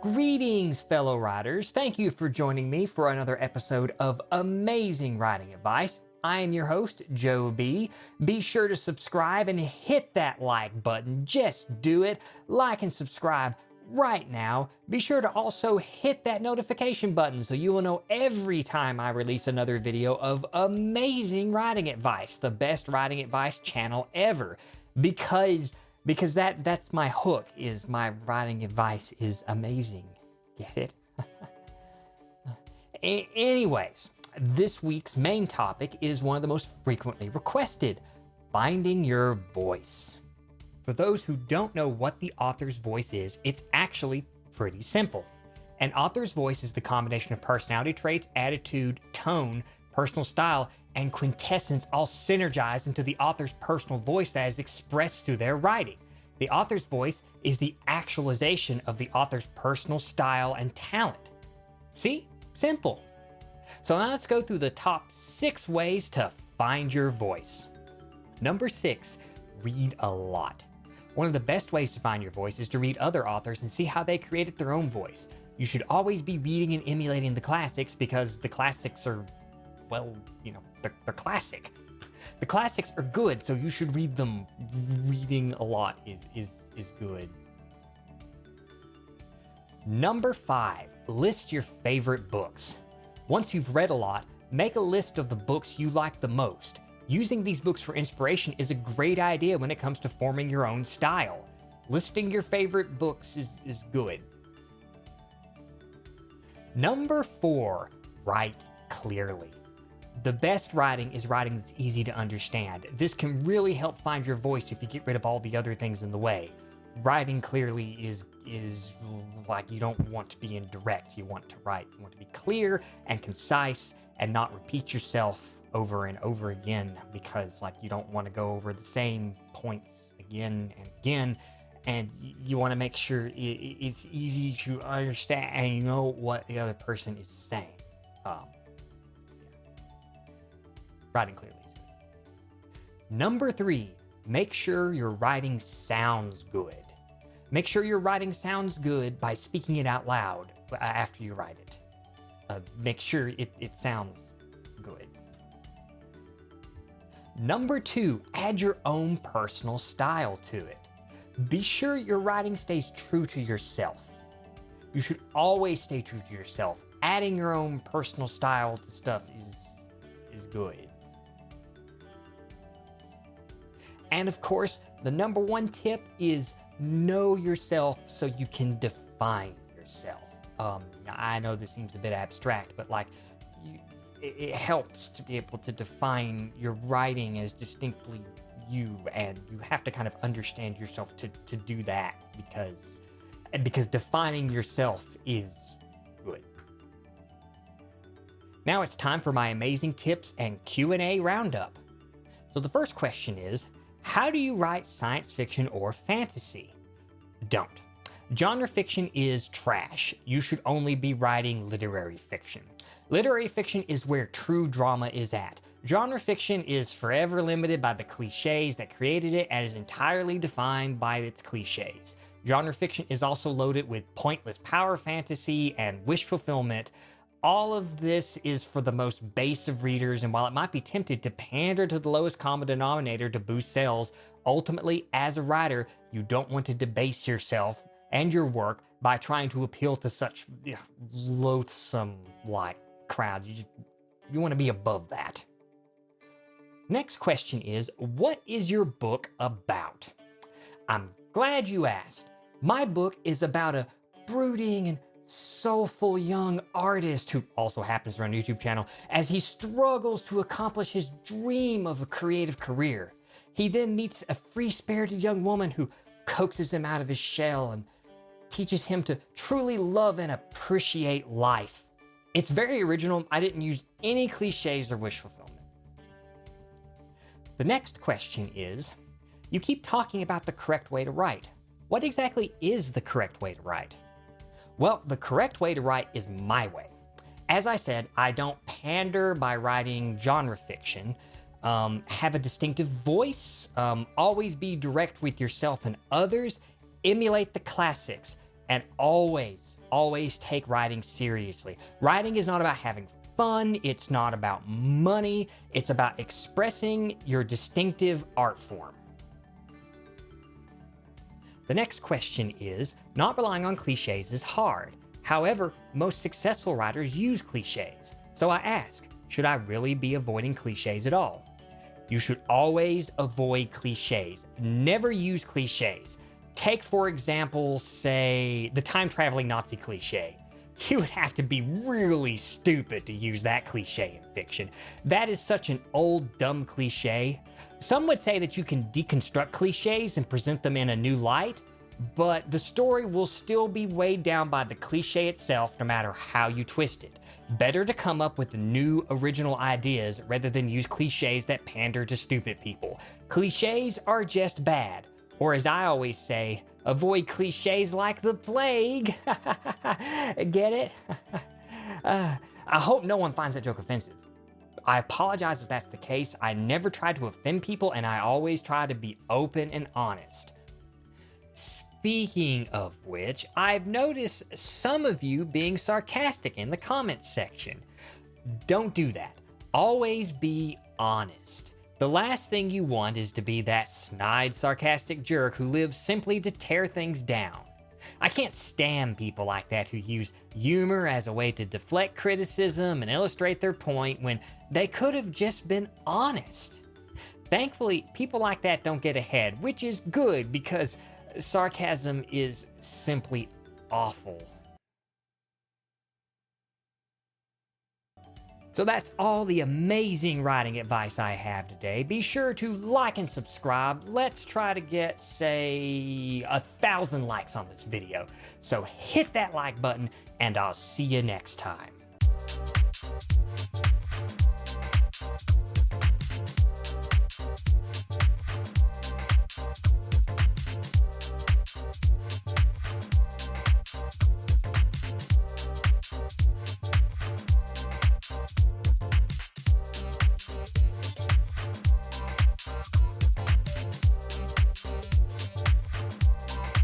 Greetings, fellow writers. Thank you for joining me for another episode of Amazing Writing Advice. I am your host, Joe B. Be sure to subscribe and hit that like button. Just do it. Like and subscribe right now. Be sure to also hit that notification button so you will know every time I release another video of Amazing Writing Advice, the best writing advice channel ever. Because that's my hook, is my writing advice is amazing. Get it? Anyways, this week's main topic is one of the most frequently requested: finding your voice. For those who don't know what the author's voice is, it's actually pretty simple. An author's voice is the combination of personality traits, attitude, tone, personal style, and quintessence all synergized into the author's personal voice that is expressed through their writing. The author's voice is the actualization of the author's personal style and talent. See? Simple. So now let's go through the top 6 ways to find your voice. Number 6, read a lot. One of the best ways to find your voice is to read other authors and see how they created their own voice. You should always be reading and emulating the classics because the classics are, well, they're classic. The classics are good, so you should read them. Reading a lot is good. Number 5, list your favorite books. Once you've read a lot, make a list of the books you like the most. Using these books for inspiration is a great idea when it comes to forming your own style. Listing your favorite books is good. Number 4, write clearly. The best writing is writing that's easy to understand. This can really help find your voice if you get rid of all the other things in the way. Writing clearly is like, you don't want to be indirect. You want to write. You want to be clear and concise and not repeat yourself over and over again, because you don't want to go over the same points again and again. And you want to make sure it's easy to understand and you know what the other person is saying. Writing clearly is good. Number 3, make sure your writing sounds good. Make sure your writing sounds good by speaking it out loud after you write it. Make sure it sounds good. Number 2, add your own personal style to it. Be sure your writing stays true to yourself. You should always stay true to yourself. Adding your own personal style to stuff is good. And of course, the number 1 tip is know yourself so you can define yourself. I know this seems a bit abstract, but it helps to be able to define your writing as distinctly you, and you have to kind of understand yourself to do that, because defining yourself is good. Now it's time for my amazing tips and Q&A roundup. So the first question is, how do you write science fiction or fantasy? Don't. Genre fiction is trash. You should only be writing literary fiction. Literary fiction is where true drama is at. Genre fiction is forever limited by the cliches that created it and is entirely defined by its cliches. Genre fiction is also loaded with pointless power fantasy and wish fulfillment. All of this is for the most base of readers, and while it might be tempted to pander to the lowest common denominator to boost sales, ultimately, as a writer, you don't want to debase yourself and your work by trying to appeal to such loathsome crowds. You want to be above that. Next question is, what is your book about? I'm glad you asked. My book is about a brooding and soulful young artist who also happens to run a YouTube channel as he struggles to accomplish his dream of a creative career. He then meets a free-spirited young woman who coaxes him out of his shell and teaches him to truly love and appreciate life. It's very original. I didn't use any cliches or wish fulfillment. The next question is, you keep talking about the correct way to write. What exactly is the correct way to write? Well, the correct way to write is my way. As I said, I don't pander by writing genre fiction. Have a distinctive voice, always be direct with yourself and others, emulate the classics, And always, always take writing seriously. Writing is not about having fun, it's not about money, it's about expressing your distinctive art form. The next question is, not relying on cliches is hard. However, most successful writers use cliches. So I ask, should I really be avoiding cliches at all? You should always avoid cliches. Never use cliches. Take, for example, say, the time-traveling Nazi cliche. You would have to be really stupid to use that cliche in fiction. That is such an old, dumb cliche. Some would say that you can deconstruct cliches and present them in a new light, but the story will still be weighed down by the cliche itself no matter how you twist it. Better to come up with new, original ideas rather than use cliches that pander to stupid people. Cliches are just bad. Or as I always say, avoid cliches like the plague. Get it? I hope no one finds that joke offensive. I apologize if that's the case. I never try to offend people, and I always try to be open and honest. Speaking of which, I've noticed some of you being sarcastic in the comments section. Don't do that. Always be honest. The last thing you want is to be that snide, sarcastic jerk who lives simply to tear things down. I can't stand people like that who use humor as a way to deflect criticism and illustrate their point when they could have just been honest. Thankfully, people like that don't get ahead, which is good because sarcasm is simply awful. So that's all the amazing writing advice I have today. Be sure to like and subscribe. Let's try to get, say, 1,000 likes on this video. So hit that like button, and I'll see you next time.